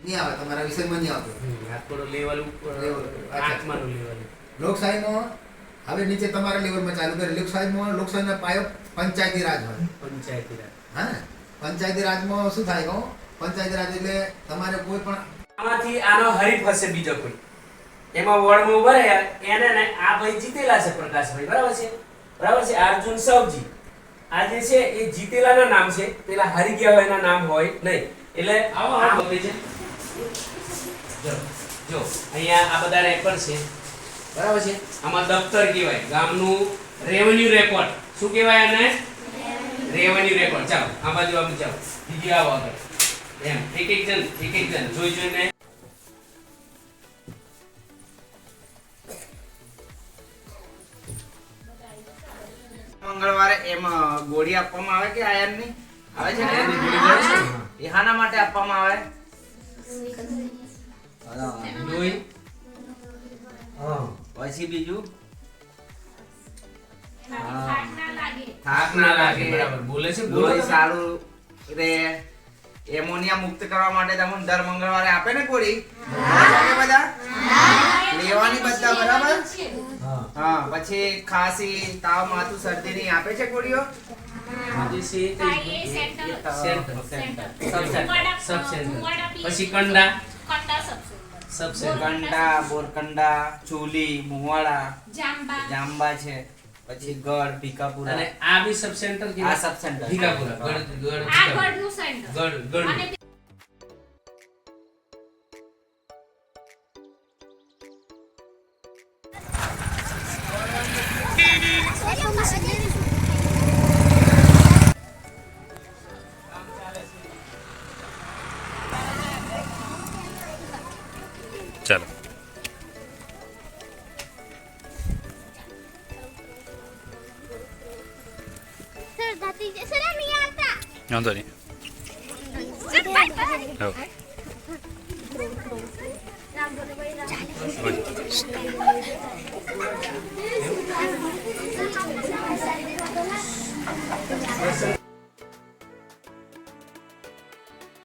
નહીં આવે, તમારા વિષયમાં નહીં આવતું. આ થોડો લેવલ ઉપર, આઠમાનું લેવલ. લોકશાહીમાં હવે નીચે તમારા લેવલમાં ચાલુ કરે. લોકશાહીનો પાયો પંચાયતી રાજ હોય. પંચાયતી રાજ. હા ને, પંચાયતી રાજમાં શું થાય કહો? પંચાયતી રાજ એટલે તમારે કોઈ પણ આમાંથી આનો હરીફ હશે બીજો કોઈ, એમાં વોર્ડમાં ઉભા રહ્યા એને ને આ ભાઈ જીતેલા છે, પ્રકાશભાઈ, બરાબર છે? બરાબર છે. અર્જુન સવજી આ જે છે એ જીતેલાના નામ છે, પેલા હારી ગયા હોય એના નામ હોય નહીં. એટલે આ બધી છે. જો અહીંયા આ બધા રેકોર્ડ છે, બરાબર છે? આમાં દફતર કહેવાય, ગામનું રેવન્યુ રેકોર્ડ. શું કહેવાય આને? Revenue record. ચાલો આ બાજુ આમ જાઓ, બીજી આવો આગળ. એમ એક એક જણ જોઈને મંગળવારે એમ ગોળી આપવામાં આવે કે આયર્નની આવે છે ને, એ હાના માટે આપવામાં આવે? લોહી. પછી બીજું થાક ના લાગે, બરાબર બોલે છે. લોહી સારું રે. એમોનિયા મુક્ત કરવા માટે તમને દર મંગળવારે આપે ને ગોળી? બધા લેવાની બધા, બરાબર? હા. પછી ખાંસી, તાવ, માથું, શરદીની આપે છે ગોળીઓ? પછી કંડા, કંડા, બોરકંડા, ચૂલી, મુવાડા, જાંબા છે. પછી ગઢ, ભીકાપુરા. અને આ બી સબ સેન્ટર કે? આ સબ સેન્ટર ભીકાપુરા. ગઢ ચાલો વાંધો નહીં.